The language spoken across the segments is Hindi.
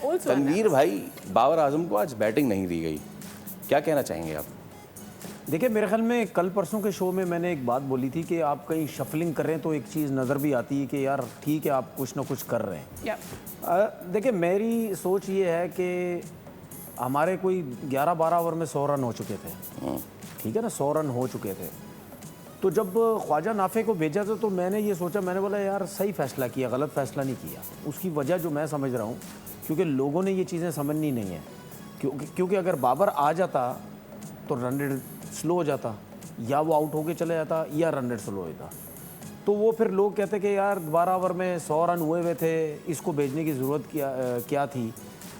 also तनवीर भाई, बाबर आजम को आज बैटिंग नहीं दी गई, क्या कहना चाहेंगे आप? देखिए, मेरे ख्याल में कल परसों के शो में मैंने एक बात बोली थी कि आप कहीं शफलिंग कर रहे हैं तो एक चीज़ नज़र भी आती है कि यार ठीक है, आप कुछ ना कुछ कर रहे हैं। देखिए, मेरी सोच ये है कि हमारे कोई 11-12 ओवर में 100 रन हो चुके थे, ठीक है ना, 100 रन हो चुके थे। तो जब ख्वाजा नाफे को भेजा था तो मैंने ये सोचा, मैंने बोला यार सही फैसला किया, गलत फैसला नहीं किया। उसकी वजह जो मैं समझ रहा हूँ, क्योंकि लोगों ने ये चीज़ें समझनी नहीं है, क्योंकि अगर बाबर आ जाता तो रन रेट स्लो हो जाता, या वो आउट होके चले जाता, या रन रेट स्लो होता। तो वो फिर लोग कहते कि यार 12 ओवर में 100 रन हुए थे, इसको भेजने की ज़रूरत क्या थी।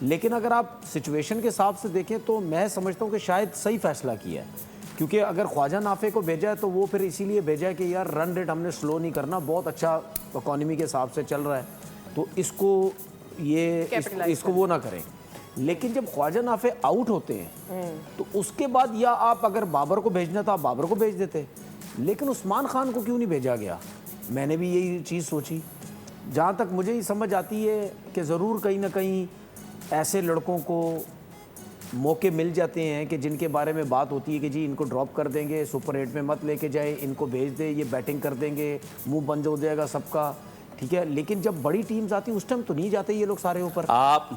लेकिन अगर आप सिचुएशन के हिसाब से देखें तो मैं समझता हूँ कि शायद सही फैसला किया है, क्योंकि अगर ख्वाजा नाफे को भेजा है तो वो फिर इसीलिए भेजा है कि यार रन रेट हमने स्लो नहीं करना, बहुत अच्छा इकॉनमी के हिसाब से चल रहा है, तो इसको वो ना करें। लेकिन जब ख्वाजा नाफे आउट होते हैं तो उसके बाद या आप अगर बाबर को भेजना था, आप बाबर को भेज देते, लेकिन उस्मान खान को क्यों नहीं भेजा गया? मैंने भी यही चीज़ सोची। जहाँ तक मुझे ही समझ आती है कि ज़रूर कहीं ना कहीं ऐसे लड़कों को मौके मिल जाते हैं कि जिनके बारे में बात होती है कि जी इनको ड्रॉप कर देंगे, सुपर 8 में मत लेके जाए, इनको भेज दे, ये बैटिंग कर देंगे, मुंह बंद हो जाएगा सबका, ठीक है। लेकिन जब बड़ी टीम्स आती उस टाइम तो नहीं जाते ये लोग सारे ऊपर। आप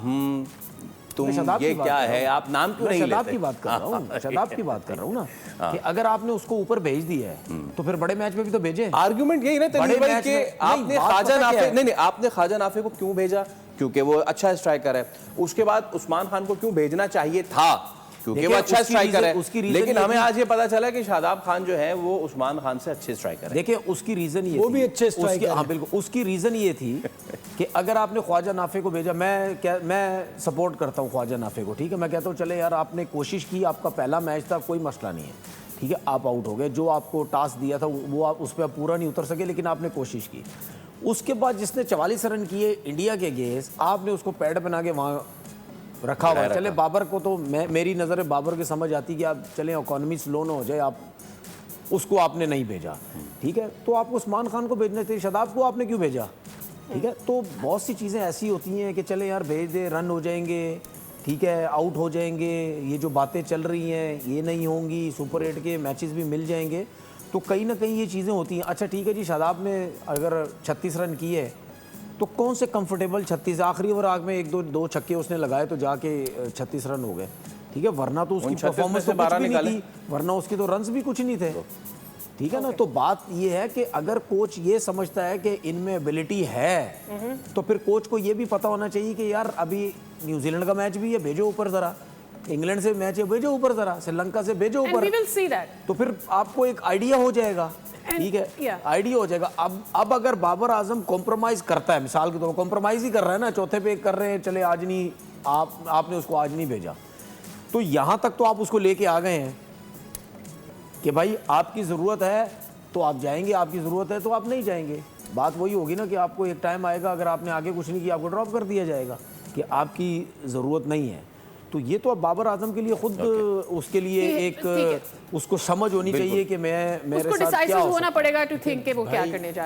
तुम ये क्या है, आप नाम क्यों नहीं लेते? शदाब की बात कर रहा हूँ, शदाब की बात कर रहा हूँ ना, कि अगर आपने उसको ऊपर भेज दिया है तो फिर बड़े मैच में भी तो भेजे। आर्गुमेंट यही ना तनवीर भाई कि आपने ख्वाजा नाफे नहीं, आपने ख्वाजा नाफे को क्यों भेजा? क्योंकि वो अच्छा स्ट्राइकर है। उसके बाद उस्मान खान को क्यों भेजना चाहिए था? क्योंकि वो अच्छा स्ट्राइकर है। लेकिन हमें आज ये पता चला कि शादाब खान जो है वो उस्मान खान से अच्छे स्ट्राइकर है। देखिए, उसकी रीजन ये वो भी अच्छे स्ट्राइकर हैं। हाँ बिल्कुल, उसकी रीजन ये थी कि अगर आपने ख्वाजा नाफे को भेजा, मैं सपोर्ट करता हूँ ख्वाजा नाफे को, ठीक है। मैं कहता हूँ चले यार, आपने कोशिश की, आपका पहला मैच था, कोई मसला नहीं है, ठीक है, आप आउट हो गए, जो आपको टास्क दिया था वो आप उस पर आप पूरा नहीं उतर सके, लेकिन आपने कोशिश की। उसके बाद जिसने 44 रन किए इंडिया के अगेंस्ट, आपने उसको पैड बना के वहाँ रखा हुआ है। चले बाबर को तो मेरी नज़र में बाबर की समझ आती कि आप चले इकॉनमी स्लो ना हो जाए, आप उसको आपने नहीं भेजा, ठीक है। तो आपको उस्मान खान को भेजने थे, शदाब को आपने क्यों भेजा, ठीक है। तो बहुत सी चीज़ें ऐसी होती हैं कि चले यार भेज दे, रन हो जाएंगे, ठीक है, आउट हो जाएंगे, ये जो बातें चल रही हैं ये नहीं होंगी, सुपर 8 के मैचेस भी मिल जाएंगे, तो कहीं ना कहीं ये चीज़ें होती हैं। अच्छा ठीक है जी, शादाब ने अगर 36 रन किए तो कौन से कंफर्टेबल 36, आखिरी ओवर आग में एक दो छक्के उसने लगाए तो जाके 36 रन हो गए, ठीक है, वरना तो उसकी परफॉर्मेंस तो कुछ भी नहीं थी, वरना उसके तो रन्स भी कुछ नहीं थे, ठीक है ना। तो बात ये है कि अगर कोच ये समझता है कि इनमें एबिलिटी है तो फिर कोच को ये भी पता होना चाहिए कि यार अभी न्यूजीलैंड का मैच भी है, भेजो ऊपर ज़रा, इंग्लैंड से मैच है, भेजो ऊपर ज़रा, श्रीलंका से भेजो ऊपर, तो फिर आपको एक आइडिया हो जाएगा, ठीक है, आइडिया हो जाएगा। अब अगर बाबर आजम कॉम्प्रोमाइज करता है, मिसाल के तौर पर कॉम्प्रोमाइज ही कर रहा है ना, चौथे पे कर रहे हैं, चले आज नहीं, आपने उसको आज नहीं भेजा, तो यहाँ तक तो आप उसको लेके आ गए हैं कि भाई आपकी ज़रूरत है तो आप जाएंगे, आपकी ज़रूरत है तो आप नहीं जाएंगे। बात वही होगी ना कि आपको एक टाइम आएगा, अगर आपने आगे कुछ नहीं किया, आपको ड्रॉप कर दिया जाएगा कि आपकी ज़रूरत नहीं है। तो ये तो अब बाबर आजम के लिए खुद उसके लिए एक उसको समझ होनी चाहिए कि मैं मेरे साथ क्या होना पड़ेगा टू थिंक कि वो क्या करने जा